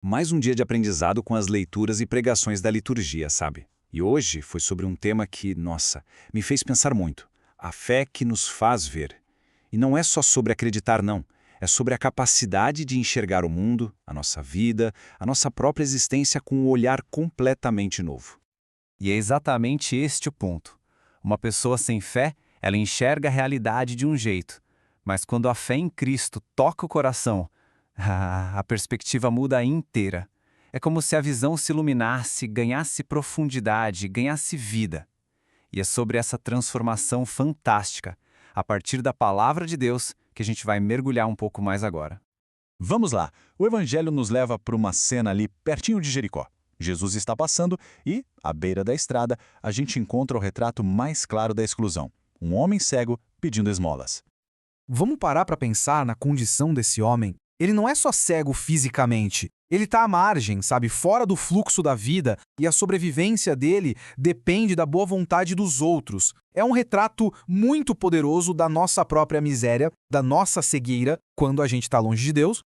Mais um dia de aprendizado com as leituras e pregações da liturgia, sabe? E hoje foi sobre um tema que, nossa, me fez pensar muito. A fé que nos faz ver. E não é só sobre acreditar, não. É sobre a capacidade de enxergar o mundo, a nossa vida, a nossa própria existência com um olhar completamente novo. E é exatamente este o ponto. Uma pessoa sem fé, ela enxerga a realidade de um jeito. Mas quando a fé em Cristo toca o coração, a perspectiva muda inteira. É como se a visão se iluminasse, ganhasse profundidade, ganhasse vida. E é sobre essa transformação fantástica, a partir da palavra de Deus, que a gente vai mergulhar um pouco mais agora. Vamos lá, o Evangelho nos leva para uma cena ali pertinho de Jericó. Jesus está passando e, à beira da estrada, a gente encontra o retrato mais claro da exclusão. Um homem cego pedindo esmolas. Vamos parar para pensar na condição desse homem? Ele não é só cego fisicamente. Ele está à margem, sabe, fora do fluxo da vida, e a sobrevivência dele depende da boa vontade dos outros. É um retrato muito poderoso da nossa própria miséria, da nossa cegueira, quando a gente está longe de Deus.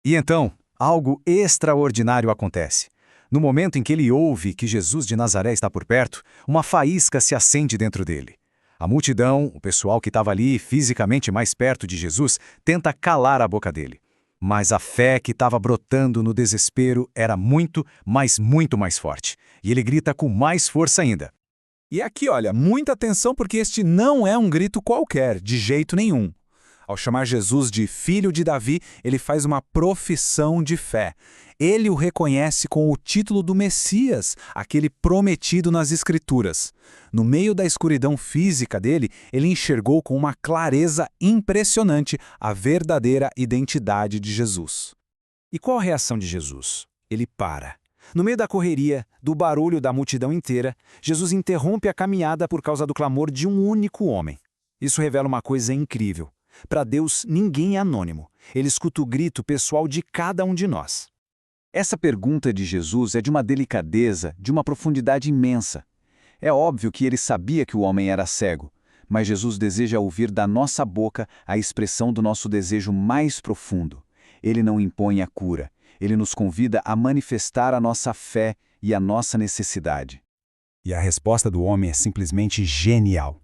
E então, algo extraordinário acontece. No momento em que ele ouve que Jesus de Nazaré está por perto, uma faísca se acende dentro dele. A multidão, o pessoal que estava ali fisicamente mais perto de Jesus, tenta calar a boca dele. Mas a fé que estava brotando no desespero era muito, mas muito mais forte. E ele grita com mais força ainda. E aqui, olha, muita atenção porque este não é um grito qualquer, de jeito nenhum. Ao chamar Jesus de filho de Davi, ele faz uma profissão de fé. Ele o reconhece com o título do Messias, aquele prometido nas Escrituras. No meio da escuridão física dele, ele enxergou com uma clareza impressionante a verdadeira identidade de Jesus. E qual a reação de Jesus? Ele para. No meio da correria, do barulho da multidão inteira, Jesus interrompe a caminhada por causa do clamor de um único homem. Isso revela uma coisa incrível. Para Deus, ninguém é anônimo. Ele escuta o grito pessoal de cada um de nós. Essa pergunta de Jesus é de uma delicadeza, de uma profundidade imensa. É óbvio que ele sabia que o homem era cego, mas Jesus deseja ouvir da nossa boca a expressão do nosso desejo mais profundo. Ele não impõe a cura, ele nos convida a manifestar a nossa fé e a nossa necessidade. E a resposta do homem é simplesmente genial.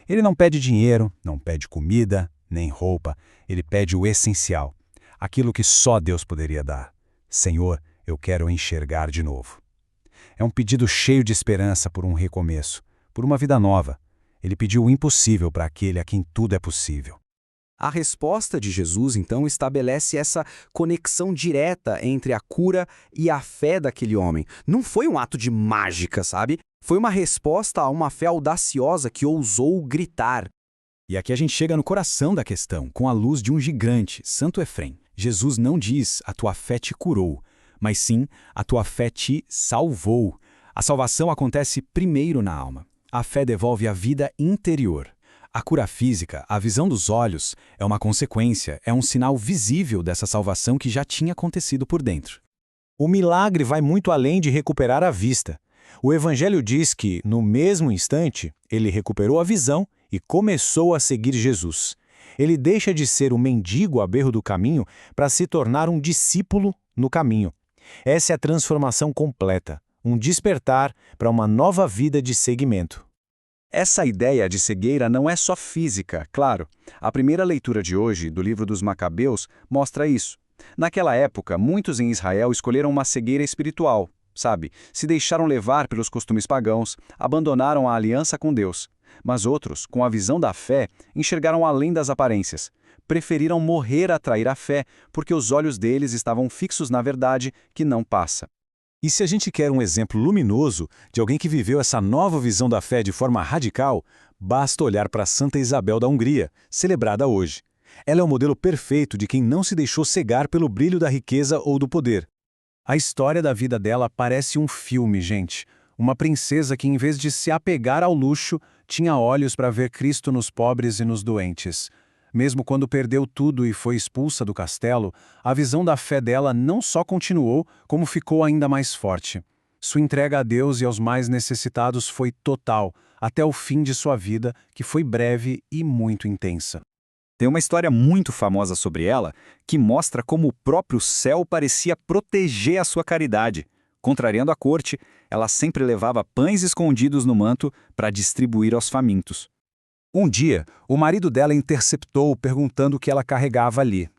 Ele não pede dinheiro, não pede comida, nem roupa, ele pede o essencial, aquilo que só Deus poderia dar. Senhor, eu quero enxergar de novo. É um pedido cheio de esperança por um recomeço, por uma vida nova. Ele pediu o impossível para aquele a quem tudo é possível. A resposta de Jesus, então, estabelece essa conexão direta entre a cura e a fé daquele homem. Não foi um ato de mágica, sabe? Foi uma resposta a uma fé audaciosa que ousou gritar. E aqui a gente chega no coração da questão, com a luz de um gigante, Santo Efrém. Jesus não diz, a tua fé te curou, mas sim, a tua fé te salvou. A salvação acontece primeiro na alma. A fé devolve a vida interior. A cura física, a visão dos olhos, é uma consequência, é um sinal visível dessa salvação que já tinha acontecido por dentro. O milagre vai muito além de recuperar a vista. O Evangelho diz que, no mesmo instante, ele recuperou a visão e começou a seguir Jesus. Ele deixa de ser o mendigo à beira do caminho para se tornar um discípulo no caminho. Essa é a transformação completa, um despertar para uma nova vida de seguimento. Essa ideia de cegueira não é só física, claro. A primeira leitura de hoje, do livro dos Macabeus, mostra isso. Naquela época, muitos em Israel escolheram uma cegueira espiritual, sabe? Se deixaram levar pelos costumes pagãos, abandonaram a aliança com Deus. Mas outros, com a visão da fé, enxergaram além das aparências. Preferiram morrer a trair a fé, porque os olhos deles estavam fixos na verdade que não passa. E se a gente quer um exemplo luminoso de alguém que viveu essa nova visão da fé de forma radical, basta olhar para Santa Isabel da Hungria, celebrada hoje. Ela é o modelo perfeito de quem não se deixou cegar pelo brilho da riqueza ou do poder. A história da vida dela parece um filme, gente. Uma princesa que, em vez de se apegar ao luxo, tinha olhos para ver Cristo nos pobres e nos doentes. Mesmo quando perdeu tudo e foi expulsa do castelo, a visão da fé dela não só continuou, como ficou ainda mais forte. Sua entrega a Deus e aos mais necessitados foi total, até o fim de sua vida, que foi breve e muito intensa. Tem uma história muito famosa sobre ela que mostra como o próprio céu parecia proteger a sua caridade. Contrariando a corte, ela sempre levava pães escondidos no manto para distribuir aos famintos. Um dia, o marido dela interceptou perguntando o que ela carregava ali.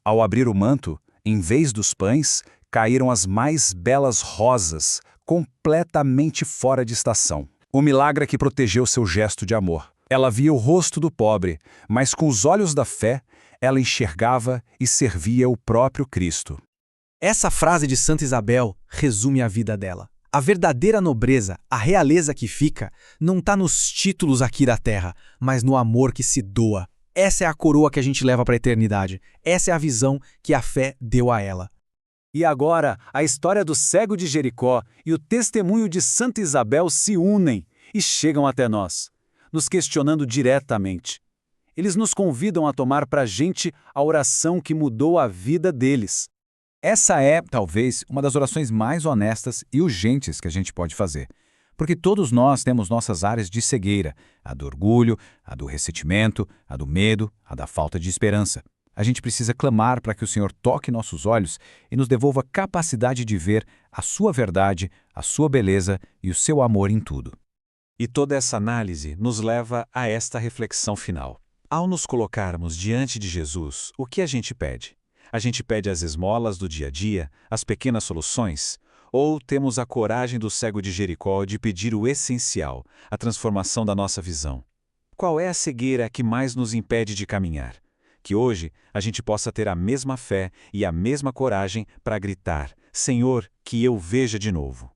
Ao abrir o manto, em vez dos pães, caíram as mais belas rosas, completamente fora de estação. O milagre que protegeu seu gesto de amor. Ela via o rosto do pobre, mas com os olhos da fé, ela enxergava e servia o próprio Cristo. Essa frase de Santa Isabel resume a vida dela. A verdadeira nobreza, a realeza que fica, não está nos títulos aqui da terra, mas no amor que se doa. Essa é a coroa que a gente leva para a eternidade. Essa é a visão que a fé deu a ela. E agora, a história do cego de Jericó e o testemunho de Santa Isabel se unem e chegam até nós, nos questionando diretamente. Eles nos convidam a tomar para a gente a oração que mudou a vida deles. Essa é, talvez, uma das orações mais honestas e urgentes que a gente pode fazer. Porque todos nós temos nossas áreas de cegueira, a do orgulho, a do ressentimento, a do medo, a da falta de esperança. A gente precisa clamar para que o Senhor toque nossos olhos e nos devolva capacidade de ver a sua verdade, a sua beleza e o seu amor em tudo. E toda essa análise nos leva a esta reflexão final. Ao nos colocarmos diante de Jesus, o que a gente pede? A gente pede as esmolas do dia a dia, as pequenas soluções? Ou temos a coragem do cego de Jericó de pedir o essencial, a transformação da nossa visão? Qual é a cegueira que mais nos impede de caminhar? Que hoje a gente possa ter a mesma fé e a mesma coragem para gritar: Senhor, que eu veja de novo.